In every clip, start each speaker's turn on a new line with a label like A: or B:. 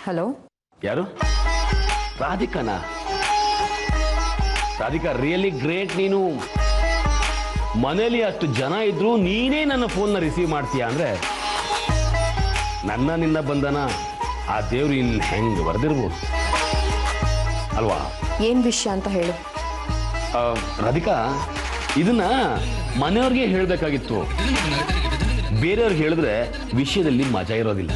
A: Hello,
B: ಯಾರು? ರಾಧಿಕಾನಾ? Radhika, really great. ನೀನು ಮನೇಲಿ ಅಷ್ಟು ಜನ ಇದ್ರು ನೀನೇ ನನ್ನ ಫೋನ್ನ ರಿಸೀವ್ ಮಾಡ್ತೀಯ ಅಂದ್ರೆ ನಿನ್ನ ಬಂಧನ ಆ ದೇವ್ರು ಇನ್ನು ಹೆಂಗ್ ಬರ್ದಿರ್ಬೋದು ಅಲ್ವಾ?
A: ಏನ್ ವಿಷಯ ಅಂತ ಹೇಳು.
B: ರಾಧಿಕಾ, ಇದನ್ನ ಮನೆಯವ್ರಿಗೆ ಹೇಳ್ಬೇಕಾಗಿತ್ತು. ಬೇರೆಯವ್ರಿಗೆ ಹೇಳಿದ್ರೆ ವಿಷಯದಲ್ಲಿ ಮಜಾ ಇರೋದಿಲ್ಲ.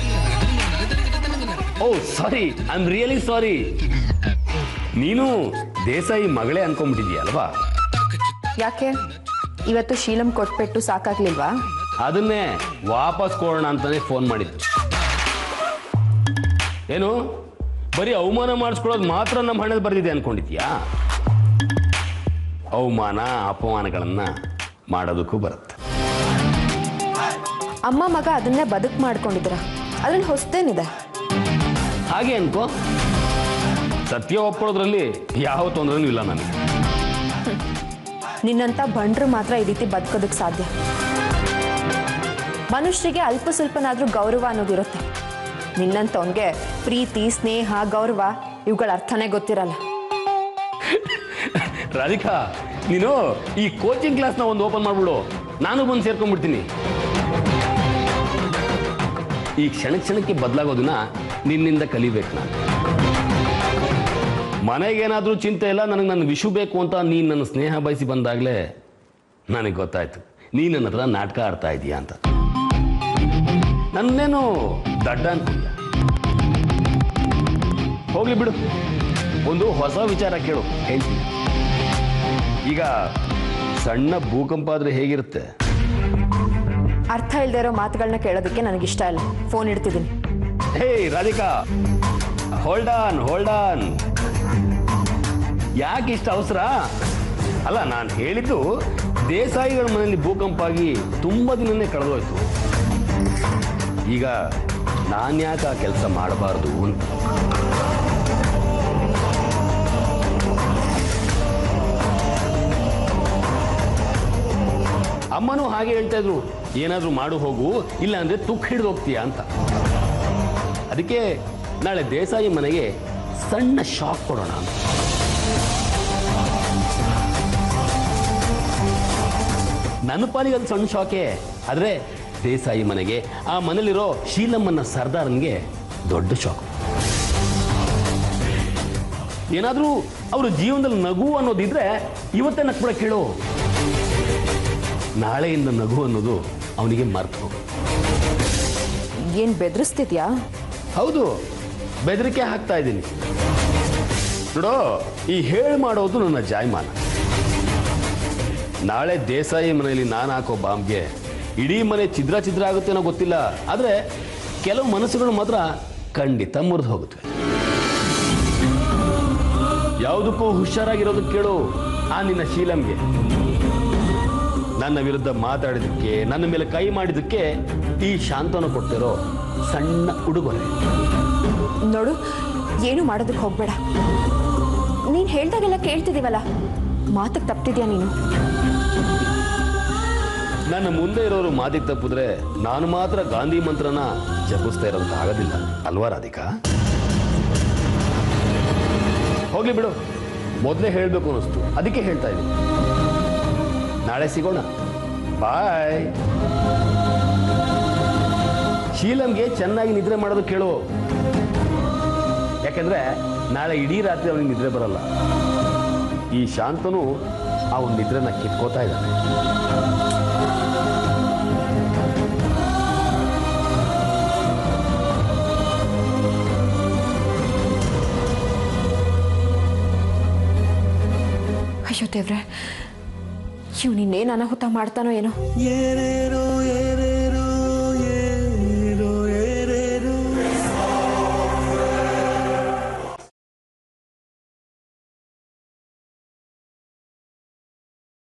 B: ಓ ಸಾರಿ, ಐ ಆಮ್ ರಿಯಲಿ ಸಾರಿ. ನೀನು ದೇಸಾಯಿ ಮಗಳೇ ಅನ್ಕೊಂಡ್ಬಿಟ್ಟಿದೀಯ ಅಲ್ವಾ?
A: ಯಾಕೆ ಇವತ್ತು ಶೀಲಂ ಕೊಟ್ಬಿಟ್ಟು ಸಾಕಾಗ್ಲಿಲ್ವಾ?
B: ಅದನ್ನೇ ವಾಪಸ್ ಕೊಡೋಣ ಅಂತಾನೆ ಫೋನ್ ಮಾಡಿದ್ದು. ಏನು ಬರೀ ಅವಮಾನ ಮಾಡಿಸ್ಕೊಳ್ಳೋದು ಮಾತ್ರ ನಮ್ಮ ಹಣದಲ್ಲಿ ಬರ್ದಿದೆ ಅನ್ಕೊಂಡಿದ್ಯಾ? ಅವಮಾನ ಅಪಮಾನಗಳನ್ನ ಮಾಡೋದಕ್ಕೂ ಬರುತ್ತೆ.
A: ಅಮ್ಮ ಮಗ ಅದನ್ನೇ ಬದುಕು ಮಾಡ್ಕೊಂಡಿದ್ರ, ಅದ್ರಲ್ಲಿ ಹೊಸದೇನಿದೆ?
B: ಹಾಗೆ ಅನ್ಕೋ. ಸತ್ಯ ಒಪ್ಪೋದ್ರಲ್ಲಿ ಯಾವ ತೊಂದರೆನೂ ಇಲ್ಲ ನನಗೆ.
A: ನಿನ್ನಂತ ಬಂಡ್ರು ಮಾತ್ರ ಈ ರೀತಿ ಬದುಕೋದಕ್ಕೆ ಸಾಧ್ಯ. ಮನುಷ್ಯರಿಗೆ ಅಲ್ಪ ಸ್ವಲ್ಪನಾದ್ರೂ ಗೌರವ ಅನ್ನೋದಿರುತ್ತೆ. ನಿನ್ನಂತವನ್ಗೆ ಪ್ರೀತಿ, ಸ್ನೇಹ, ಗೌರವ ಇವುಗಳ ಅರ್ಥನೇ ಗೊತ್ತಿರಲ್ಲ.
B: ರಾಧಿಕಾ, ನೀನು ಈ ಕೋಚಿಂಗ್ ಕ್ಲಾಸ್ನ ಒಂದು ಓಪನ್ ಮಾಡ್ಬಿಡು, ನಾನು ಬಂದು ಸೇರ್ಕೊಂಡ್ಬಿಡ್ತೀನಿ. ಈ ಕ್ಷಣಕ್ಕೆ ಬದಲಾಗೋದನ್ನ ನಿನ್ನಿಂದ ಕಲಿಬೇಕು ನಾನು. ಮನೆಗೇನಾದ್ರೂ ಚಿಂತೆ ಇಲ್ಲ, ನನಗೆ ನನ್ನ ವಿಷು ಬೇಕು ಅಂತ ನೀನು ನನ್ನ ಸ್ನೇಹ ಬಯಸಿ ಬಂದಾಗಲೇ ನನಗೆ ಗೊತ್ತಾಯ್ತು ನೀನು ನನ್ನ ಹತ್ರ ನಾಟಕ ಆಡ್ತಾ ಇದೀಯಾ ಅಂತ. ನನ್ನೇನು ದಡ್ಡ ಅನ್ಕೊಂಡ್ಯ? ಹೋಗ್ಲಿ ಬಿಡು, ಒಂದು ಹೊಸ ವಿಚಾರ ಕೇಳು, ಹೇಳ್ತೀನಿ. ಈಗ ಸಣ್ಣ ಭೂಕಂಪ ಆದ್ರೆ ಹೇಗಿರುತ್ತೆ?
A: ಅರ್ಥ ಇಲ್ಲದೆ ಇರೋ ಮಾತುಗಳನ್ನ ಕೇಳೋದಕ್ಕೆ ನನಗಿಷ್ಟ ಇಲ್ಲ. ಫೋನ್ ಇಡ್ತಿದ್ದೀನಿ.
B: ಹೇ ರಾಧಿಕಾ, ಹೋಲ್ಡ್ ಆನ್. ಯಾಕೆ ಇಷ್ಟ ಅವಸರ? ಅಲ್ಲ, ನಾನು ಹೇಳಿದ್ದು ದೇಸಾಯಿಗಳ ಮನೆಯಲ್ಲಿ ಭೂಕಂಪ ಆಗಿ ತುಂಬಾ ದಿನನೇ ಕಳೆದೋಯ್ತು. ಈಗ ನಾನ್ಯಾಕೆ ಆ ಕೆಲಸ ಮಾಡಬಾರ್ದು ಅಂತ. ಅಮ್ಮನೂ ಹಾಗೆ ಹೇಳ್ತಾ ಇದ್ರು, ಏನಾದ್ರೂ ಮಾಡು ಹೋಗು, ಇಲ್ಲ ಅಂದ್ರೆ ತುಕ್ ಹಿಡಿದು ಹೋಗ್ತೀಯ ಅಂತ. ಅದಕ್ಕೆ ನಾಳೆ ದೇಸಾಯಿ ಮನೆಗೆ ಸಣ್ಣ ಶಾಕ್ ಕೊಡೋಣ ಅಂತ. ನನ್ನ ಪಾಲಿಗೆ ಅದು ಸಣ್ಣ ಶಾಕೆ, ಆದ್ರೆ ದೇಸಾಯಿ ಮನೆಗೆ, ಆ ಮನೇಲಿರೋ ಶೀಲಮ್ಮನ ಸರ್ದಾರನ್ಗೆ ದೊಡ್ಡ ಶಾಕ್. ಏನಾದ್ರೂ ಅವ್ರ ಜೀವನದಲ್ಲಿ ನಗು ಅನ್ನೋದಿದ್ರೆ ಇವತ್ತೇ ನಕ್ಬಿಡ ಕೇಳು. ನಾಳೆಯಿಂದ ನಗು ಅನ್ನೋದು ಅವನಿಗೆ ಮರ್ತು ಹೋಗು.
A: ಏನ್ ಬೆದರಿಸ್ತಿದ್ಯಾ?
B: ಹೌದು, ಬೆದರಿಕೆ ಹಾಕ್ತಾ ಇದ್ದೀನಿ. ನೋಡೋ, ಈ ಹೇಳಿ ಮಾಡೋದು ನನ್ನ ಜಾಯಮಾನ. ನಾಳೆ ದೇಸಾಯಿ ಮನೆಯಲ್ಲಿ ನಾನು ಹಾಕೋ ಬಾಂಬ್ಗೆ ಇಡೀ ಮನೆ ಛಿದ್ರ ಆಗುತ್ತೇನೋ ಗೊತ್ತಿಲ್ಲ, ಆದ್ರೆ ಕೆಲವು ಮನಸ್ಸುಗಳು ಮಾತ್ರ ಖಂಡಿತ ಮುರಿದು ಹೋಗುತ್ತವೆ. ಯಾವುದಕ್ಕೂ ಹುಷಾರಾಗಿರೋದಕ್ಕೆ ಕೇಳು. ಆ ನಿನ್ನ ಶೀಲಂಗೆ ನನ್ನ ವಿರುದ್ಧ ಮಾತಾಡಿದಕ್ಕೆ, ನನ್ನ ಮೇಲೆ ಕೈ ಮಾಡಿದಕ್ಕೆ ಈ ಶಾಂತನ ಕೊಟ್ಟಿರೋ ಸಣ್ಣ ಉಡುಗೊರೆ.
A: ನೋಡು, ಏನು ಮಾಡೋದಕ್ಕೆ ಹೋಗ್ಬೇಡ. ನೀನ್ ಹೇಳ್ದಾಗೆಲ್ಲ ಕೇಳ್ತಿದೀವಲ್ಲ, ಮಾತಕ್ಕೆ ತಪ್ಪಿದ್ಯಾ ನೀನು?
B: ನನ್ನ ಮುಂದೆ ಇರೋರು ಮಾತಿಗೆ ತಪ್ಪಿದ್ರೆ ನಾನು ಮಾತ್ರ ಗಾಂಧಿ ಮಂತ್ರನ ಜಪಿಸ್ತಾ ಇರೋದಕ್ಕೆ ಆಗೋದಿಲ್ಲ ಅಲ್ವಾ ರಾಧಿಕಾ? ಹೋಗ್ಲಿ ಬಿಡು, ಮೊದಲೇ ಹೇಳಬೇಕು ಅನ್ನಿಸ್ತು, ಅದಕ್ಕೆ ಹೇಳ್ತಾ ಇದ್ದೀನಿ. ನಾಳೆ ಸಿಗೋಣ, ಬಾಯ್. ಶೀಲಂಗೆ ಚೆನ್ನಾಗಿ ನಿದ್ರೆ ಮಾಡೋದು ಕೇಳು, ಯಾಕಂದ್ರೆ ನಾಳೆ ಇಡೀ ರಾತ್ರಿ ಅವನಿಗೆ ನಿದ್ರೆ ಬರಲ್ಲ. ಈ ಶಾಂತನು ಆ ಒಂದು ನಿದ್ರೆನ ಕಿತ್ಕೋತಾ ಇದ್ದಾನೆ.
A: ಅಯ್ಯೋ ದೇವ್ರೆ, ಇವನಿನ್ನೇನು ಅನಾಹುತ ಮಾಡ್ತಾನೋ ಏನೋ.